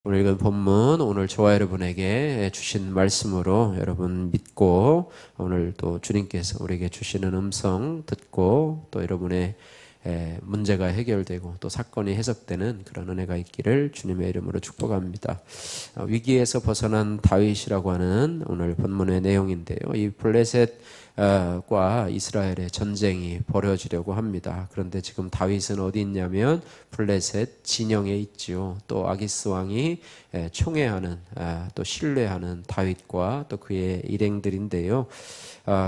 오늘 읽은 본문, 오늘 저와 여러분에게 주신 말씀으로 여러분 믿고 오늘 또 주님께서 우리에게 주시는 음성 듣고 또 여러분의 문제가 해결되고 또 사건이 해석되는 그런 은혜가 있기를 주님의 이름으로 축복합니다. 위기에서 벗어난 다윗이라고 하는 오늘 본문의 내용인데요. 이 블레셋과 이스라엘의 전쟁이 벌어지려고 합니다. 그런데 지금 다윗은 어디 있냐면 블레셋 진영에 있지요. 또 아기스 왕이 총애하는 또 신뢰하는 다윗과 또 그의 일행들인데요.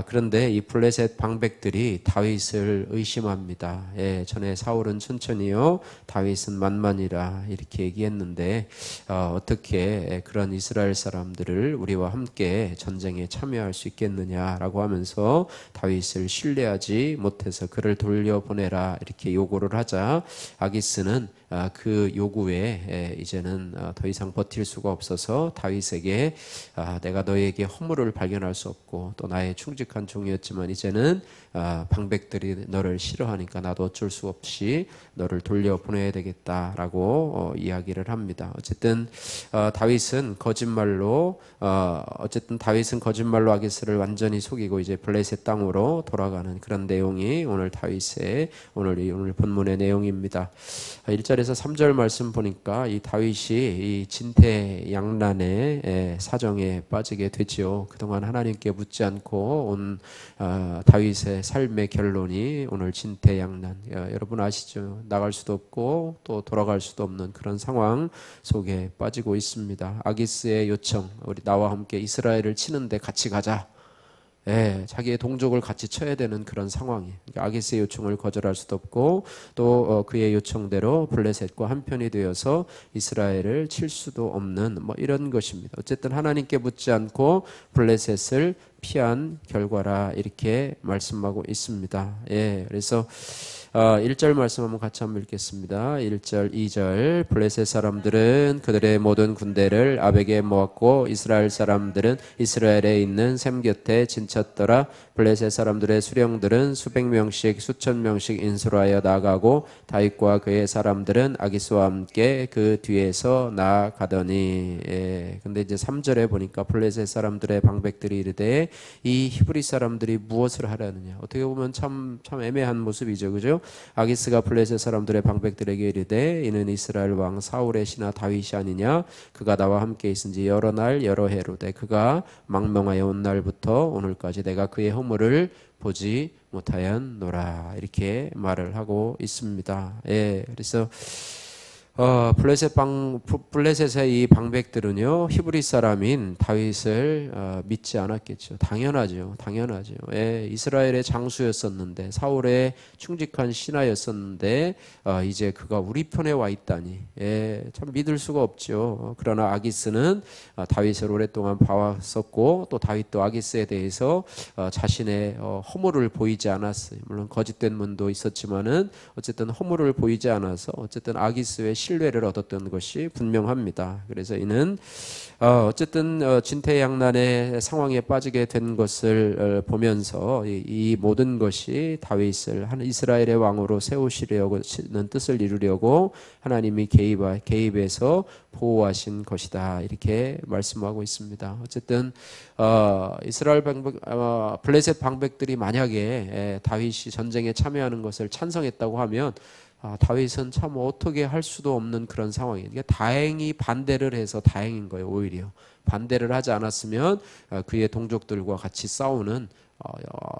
그런데 이 블레셋 방백들이 다윗을 의심합니다. 전에 사울은 천천히요, 다윗은 만만이라 이렇게 얘기했는데 어떻게 그런 이스라엘 사람들을 우리와 함께 전쟁에 참여할 수 있겠느냐라고 하면서 다윗을 신뢰하지 못해서 그를 돌려보내라 이렇게 요구를 하자 아기스는 그 요구에 이제는 더 이상 버틸 수가 없어서 다윗에게 내가 너에게 허물을 발견할 수 없고 또 나의 충직한 종이었지만 이제는 방백들이 너를 싫어하니까 나도 어쩔 수 없이 너를 돌려보내야 되겠다라고 이야기를 합니다. 어쨌든 다윗은 거짓말로 아기스를 완전히 속이고 이제 블레셋 땅으로 돌아가는 그런 내용이 오늘 다윗의 오늘 본문의 내용입니다. 1절에서 3절 말씀 보니까 이 다윗이 이 진퇴양난의 사정에 빠지게 되지요. 그동안 하나님께 묻지 않고 온 다윗의 삶의 결론이 오늘 진퇴양난. 여러분 아시죠? 나갈 수도 없고 또 돌아갈 수도 없는 그런 상황 속에 빠지고 있습니다. 아기스의 요청, 우리 나와 함께 이스라엘을 치는데 같이 가자. 자기의 동족을 같이 쳐야 되는 그런 상황이. 그러니까 아기스의 요청을 거절할 수도 없고 또 그의 요청대로 블레셋과 한편이 되어서 이스라엘을 칠 수도 없는 이런 것입니다. 어쨌든 하나님께 묻지 않고 블레셋을 피한 결과라 이렇게 말씀하고 있습니다. 그래서 1절 말씀 한번 같이 한번 읽겠습니다. 1절, 2절. 블레셋 사람들은 그들의 모든 군대를 아벡에 모았고 이스라엘 사람들은 이스라엘에 있는 샘 곁에 진쳤더라. 블레셋 사람들의 수령들은 수백 명씩 수천 명씩 인수하여 나가고 다윗과 그의 사람들은 아기스와 함께 그 뒤에서 나아가더니. 근데 이제 3절에 보니까 블레셋 사람들의 방백들이 이르되 이 히브리 사람들이 무엇을 하려느냐. 어떻게 보면 참 애매한 모습이죠, 그죠? 아기스가 블레셋 사람들의 방백들에게 이르되 이는 이스라엘 왕 사울의 신하 다윗이 아니냐. 그가 나와 함께 있은지 여러 날 여러 해로되 그가 망명하여 온 날부터 오늘까지 내가 그의 허물을 보지 못하였노라. 이렇게 말을 하고 있습니다. 그래서 블레셋의 이 방백들은요, 히브리 사람인 다윗을 믿지 않았겠죠. 당연하죠. 이스라엘의 장수였었는데, 사울의 충직한 신하였었는데, 이제 그가 우리 편에 와 있다니, 참 믿을 수가 없죠. 그러나 아기스는 다윗을 오랫동안 봐왔었고, 또 다윗도 아기스에 대해서 자신의 허물을 보이지 않았어요. 물론 거짓된 면도 있었지만은 어쨌든 허물을 보이지 않아서 어쨌든 아기스의 신뢰를 얻었던 것이 분명합니다. 그래서 이는 어쨌든 진퇴양난의 상황에 빠지게 된 것을 보면서 이 모든 것이 다윗을 이스라엘의 왕으로 세우시려는 뜻을 이루려고 하나님이 개입해서 보호하신 것이다. 이렇게 말씀하고 있습니다. 어쨌든 블레셋 방백들이 만약에 다윗이 전쟁에 참여하는 것을 찬성했다고 하면 다윗은 참 어떻게 할 수도 없는 그런 상황이에요. 그러니까 다행히 반대를 해서 다행인 거예요. 오히려 반대를 하지 않았으면 그의 동족들과 같이 싸우는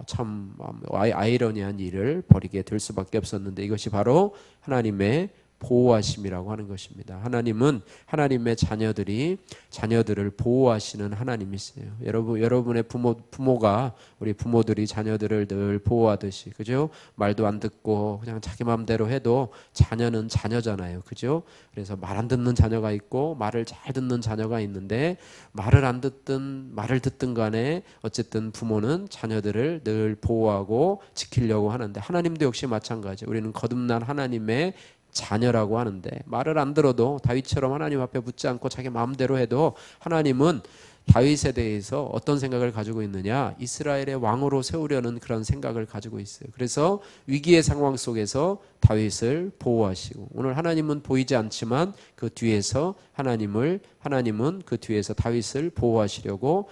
참 아이러니한 일을 벌이게 될 수밖에 없었는데 이것이 바로 하나님의 보호하심이라고 하는 것입니다. 하나님은 하나님의 자녀들을 보호하시는 하나님이세요. 여러분의 부모가 우리 부모들이 자녀들을 늘 보호하듯이, 그죠? 말도 안 듣고 그냥 자기 마음대로 해도 자녀는 자녀잖아요. 그죠? 그래서 말 안 듣는 자녀가 있고 말을 잘 듣는 자녀가 있는데 말을 안 듣든 말을 듣든 간에 어쨌든 부모는 자녀들을 늘 보호하고 지키려고 하는데 하나님도 역시 마찬가지예요. 우리는 거듭난 하나님의 자녀라고 하는데 말을 안 들어도 다윗처럼 하나님 앞에 묻지 않고 자기 마음대로 해도 하나님은 다윗에 대해서 어떤 생각을 가지고 있느냐? 이스라엘의 왕으로 세우려는 그런 생각을 가지고 있어요. 그래서 위기의 상황 속에서 다윗을 보호하시고, 오늘 하나님은 보이지 않지만 그 뒤에서 하나님은 그 뒤에서 다윗을 보호하시려고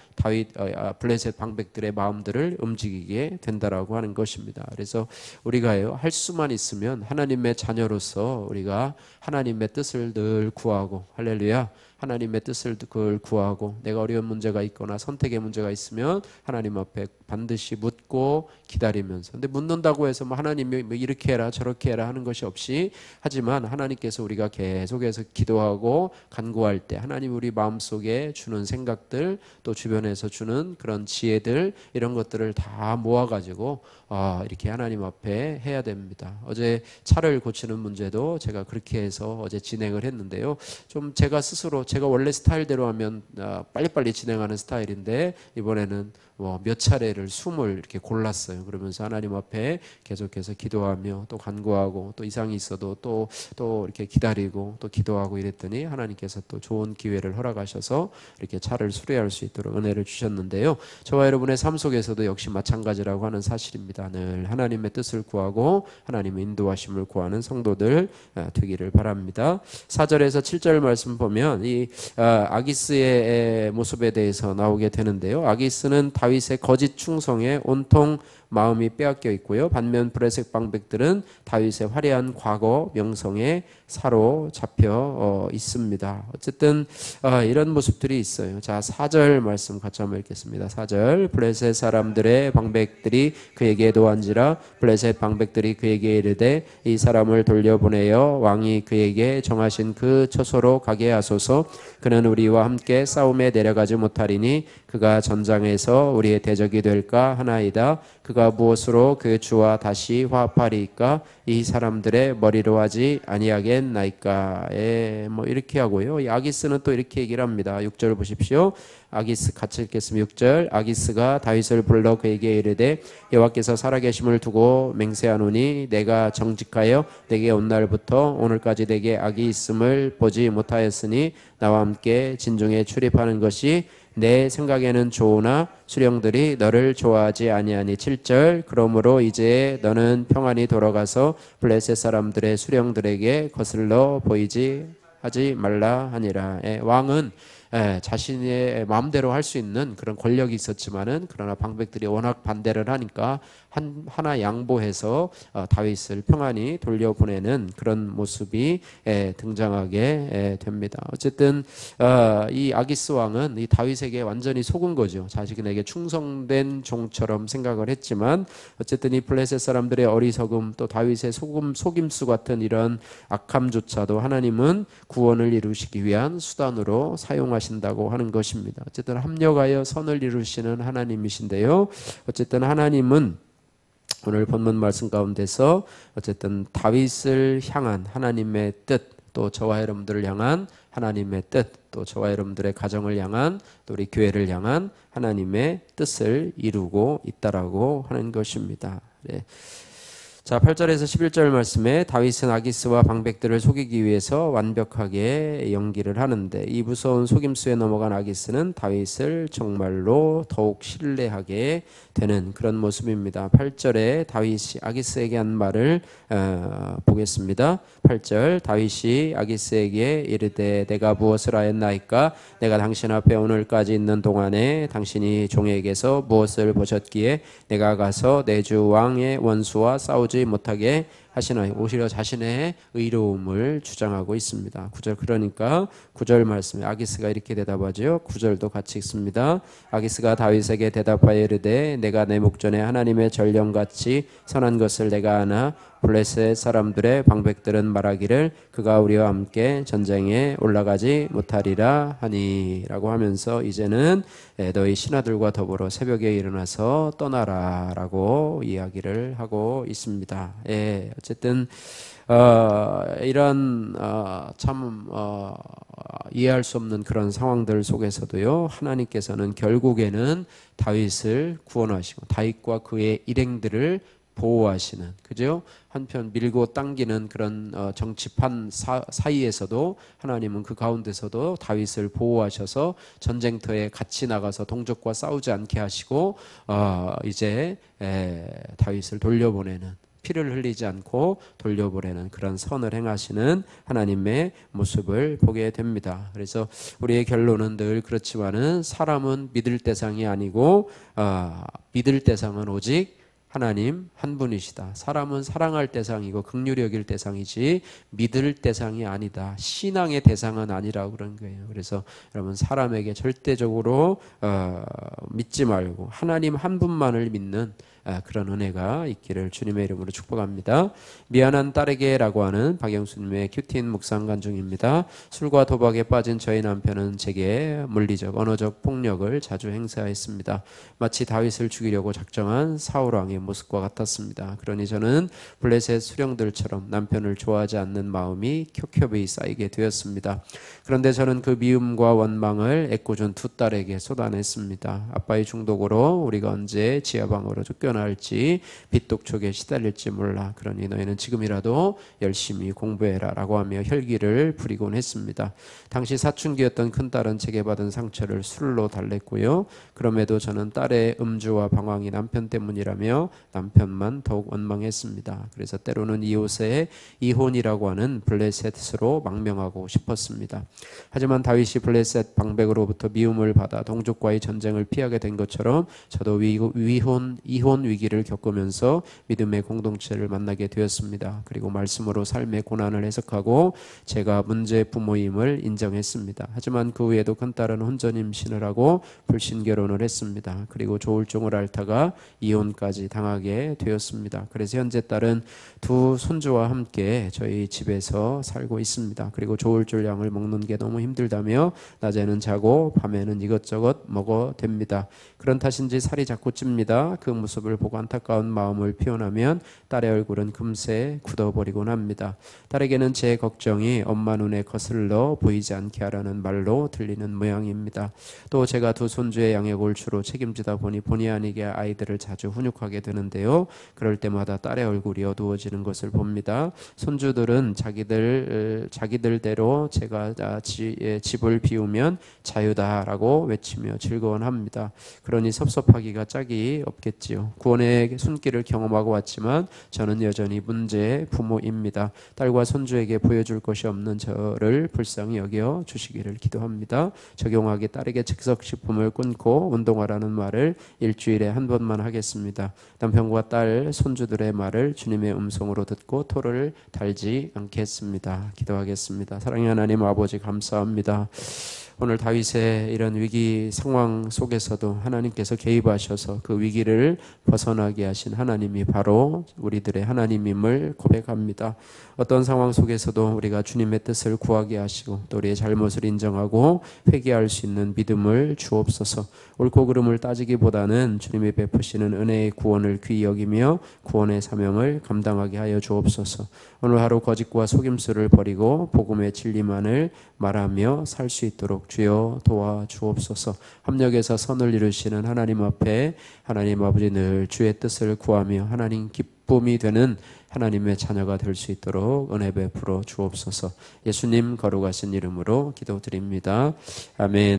블레셋 방백들의 마음들을 움직이게 된다라고 하는 것입니다. 그래서 우리가요, 할 수만 있으면 하나님의 자녀로서 우리가 하나님의 뜻을 늘 구하고, 할렐루야, 하나님의 뜻을 그걸 구하고, 내가 어려운 문제가 있거나 선택의 문제가 있으면 하나님 앞에 반드시 묻고 기다리면서, 근데 묻는다고 해서 뭐 하나님이 뭐 이렇게 해라 저렇게 해라 하는 것이 없이, 하지만 하나님께서 우리가 계속해서 기도하고 간구할 때 하나님 우리 마음속에 주는 생각들, 또 주변에서 주는 그런 지혜들, 이런 것들을 다 모아가지고 이렇게 하나님 앞에 해야 됩니다. 어제 차를 고치는 문제도 제가 그렇게 해서 어제 진행을 했는데요, 좀 제가 원래 스타일대로 하면 빨리빨리 진행하는 스타일인데, 이번에는 몇 차례를 숨을 이렇게 골랐어요. 그러면서 하나님 앞에 계속해서 기도하며 또 간구하고, 또 이상이 있어도 또 이렇게 기다리고 또 기도하고 이랬더니 하나님께서 또 좋은 기회를 허락하셔서 이렇게 차를 수리할 수 있도록 은혜를 주셨는데요, 저와 여러분의 삶 속에서도 역시 마찬가지라고 하는 사실입니다. 늘 하나님의 뜻을 구하고 하나님의 인도하심을 구하는 성도들 되기를 바랍니다. 4절에서 7절 말씀 보면 이 아기스의 모습에 대해서 나오게 되는데요, 아기스는 다윗의 거짓 충성에 온통 마음이 빼앗겨 있고요, 반면 블레셋 방백들은 다윗의 화려한 과거 명성에 사로잡혀 있습니다. 어쨌든 이런 모습들이 있어요. 자, 4절 말씀 같이 한번 읽겠습니다. 4절, 블레셋 사람들의 방백들이 그에게 노한지라 블레셋 방백들이 그에게 이르되 이 사람을 돌려보내어 왕이 그에게 정하신 그 처소로 가게 하소서. 그는 우리와 함께 싸움에 내려가지 못하리니 그가 전장에서 우리의 대적이 될까 하나이다. 그가 무엇으로 그 주와 다시 화합하리이까? 이 사람들의 머리로 하지 아니하겠나이까? 뭐 이렇게 하고요, 이 아기스는 또 이렇게 얘기를 합니다. 6절 보십시오. 아기스 같이 읽겠습니다. 6절, 아기스가 다윗을 불러 그에게 이르되 여호와께서 살아계심을 두고 맹세하노니 내가 정직하여 내게 온 날부터 오늘까지 내게 악이 있음을 보지 못하였으니 나와 함께 진중에 출입하는 것이 내 생각에는 좋으나 수령들이 너를 좋아하지 아니하니. 7절, 그러므로 이제 너는 평안히 돌아가서 블레셋 사람들의 수령들에게 거슬러 보이지 하지 말라 하니라. 왕은 자신의 마음대로 할 수 있는 그런 권력이 있었지만은, 그러나 방백들이 워낙 반대를 하니까 하나 양보해서 다윗을 평안히 돌려보내는 그런 모습이 등장하게 됩니다. 어쨌든 이 아기스 왕은 이 다윗에게 완전히 속은 거죠. 자신에게 충성된 종처럼 생각을 했지만, 어쨌든 이 블레셋 사람들의 어리석음, 또 다윗의 속임수 같은 이런 악함조차도 하나님은 구원을 이루시기 위한 수단으로 사용하신다고 하는 것입니다. 어쨌든 합력하여 선을 이루시는 하나님이신데요, 어쨌든 하나님은 오늘 본문 말씀 가운데서 어쨌든 다윗을 향한 하나님의 뜻, 또 저와 여러분들을 향한 하나님의 뜻, 또 저와 여러분들의 가정을 향한, 또 우리 교회를 향한 하나님의 뜻을 이루고 있다라고 하는 것입니다. 네. 자, 8절에서 11절 말씀에 다윗은 아기스와 방백들을 속이기 위해서 완벽하게 연기를 하는데, 이 무서운 속임수에 넘어간 아기스는 다윗을 정말로 더욱 신뢰하게 되는 그런 모습입니다. 8절에 다윗이 아기스에게 한 말을 보겠습니다. 8절, 다윗이 아기스에게 이르되 내가 무엇을 하였나이까? 내가 당신 앞에 오늘까지 있는 동안에 당신이 종에게서 무엇을 보셨기에 내가 가서 내 주 왕의 원수와 싸우지 못하게 하시나요? 오히려 자신의 의로움을 주장하고 있습니다. 9절, 그러니까 9절 말씀에 아기스가 이렇게 대답하죠. 9절도 같이 읽습니다. 아기스가 다윗에게 대답하여 이르되 내가 내 목전에 하나님의 전령같이 선한 것을 내가 아나 블레셋 사람들의 방백들은 말하기를 그가 우리와 함께 전쟁에 올라가지 못하리라 하니 라고 하면서, 이제는 너희 신하들과 더불어 새벽에 일어나서 떠나라 라고 이야기를 하고 있습니다. 어쨌든 이런 참 이해할 수 없는 그런 상황들 속에서도요, 하나님께서는 결국에는 다윗을 구원하시고 다윗과 그의 일행들을 보호하시는, 그죠? 한편 밀고 당기는 그런 정치판 사이에서도 하나님은 그 가운데서도 다윗을 보호하셔서 전쟁터에 같이 나가서 동족과 싸우지 않게 하시고 이제 다윗을 돌려보내는, 피를 흘리지 않고 돌려보내는 그런 선을 행하시는 하나님의 모습을 보게 됩니다. 그래서 우리의 결론은 늘 그렇지만은 사람은 믿을 대상이 아니고 믿을 대상은 오직 하나님 한 분이시다. 사람은 사랑할 대상이고 긍휼히 여길 대상이지 믿을 대상이 아니다. 신앙의 대상은 아니라고 그런 거예요. 그래서 여러분 사람에게 절대적으로 믿지 말고 하나님 한 분만을 믿는 그런 은혜가 있기를 주님의 이름으로 축복합니다. 미안한 딸에게라고 하는 박영수님의 큐티인 묵상간 중입니다. 술과 도박에 빠진 저희 남편은 제게 물리적, 언어적 폭력을 자주 행사했습니다. 마치 다윗을 죽이려고 작정한 사울왕의 모습과 같았습니다. 그러니 저는 블레셋 수령들처럼 남편을 좋아하지 않는 마음이 켜켜이 쌓이게 되었습니다. 그런데 저는 그 미움과 원망을 애꿎은 두 딸에게 쏟아냈습니다. 아빠의 중독으로 우리가 언제 지하방으로 쫓겨날지 빚독촉에 시달릴지 몰라. 그러니 너희는 지금이라도 열심히 공부해라 라고 하며 혈기를 부리곤 했습니다. 당시 사춘기였던 큰딸은 제게 받은 상처를 술로 달랬고요. 그럼에도 저는 딸의 음주와 방황이 남편 때문이라며 남편만 더욱 원망했습니다. 그래서 때로는 이웃의 이혼이라고 하는 블레셋으로 망명하고 싶었습니다. 하지만 다윗이 블레셋 방백으로부터 미움을 받아 동족과의 전쟁을 피하게 된 것처럼 저도 이혼 위기를 겪으면서 믿음의 공동체를 만나게 되었습니다. 그리고 말씀으로 삶의 고난을 해석하고 제가 문제의 부모임을 인정했습니다. 하지만 그 후에도 큰딸은 혼전 임신을 하고 불신 결혼을 했습니다. 그리고 조울증을 앓다가 이혼까지 당하게 되었습니다. 그래서 현재 딸은 두 손주와 함께 저희 집에서 살고 있습니다. 그리고 조울줄 양을 먹는 게 너무 힘들다며 낮에는 자고 밤에는 이것저것 먹어댑니다. 그런 탓인지 살이 자꾸 찝니다. 그 모습을 보고 안타까운 마음을 표현하면 딸의 얼굴은 금세 굳어버리곤 합니다. 딸에게는 제 걱정이 엄마 눈에 거슬러 보이지 않게 하라는 말로 들리는 모양입니다. 또 제가 두 손주의 양육을 주로 책임지다 보니 본의 아니게 아이들을 자주 훈육하게 되는데요. 그럴 때마다 딸의 얼굴이 어두워지는 것을 봅니다. 손주들은 자기들대로 제가 집을 비우면 자유다라고 외치며 즐거워합니다. 그러니 섭섭하기가 짝이 없겠지요. 구원의 손길을 경험하고 왔지만 저는 여전히 문제의 부모입니다. 딸과 손주에게 보여줄 것이 없는 저를 불쌍히 여겨 주시기를 기도합니다. 적용하기 딸에게 즉석식품을 끊고 운동하라는 말을 일주일에 한 번만 하겠습니다. 남편과 딸, 손주들의 말을 주님의 음성으로 듣고 토를 달지 않겠습니다. 기도하겠습니다. 사랑의 하나님 아버지 감사합니다. 오늘 다윗의 이런 위기 상황 속에서도 하나님께서 개입하셔서 그 위기를 벗어나게 하신 하나님이 바로 우리들의 하나님임을 고백합니다. 어떤 상황 속에서도 우리가 주님의 뜻을 구하게 하시고 또 우리의 잘못을 인정하고 회개할 수 있는 믿음을 주옵소서. 옳고 그름을 따지기보다는 주님이 베푸시는 은혜의 구원을 귀히 여기며 구원의 사명을 감당하게 하여 주옵소서. 오늘 하루 거짓과 속임수를 버리고 복음의 진리만을 말하며 살 수 있도록 주여 도와주옵소서. 합력해서 선을 이루시는 하나님 앞에 하나님 아버지 늘 주의 뜻을 구하며 하나님 기쁨이 되는 하나님의 자녀가 될 수 있도록 은혜 베풀어 주옵소서. 예수님 거룩하신 이름으로 기도드립니다. 아멘.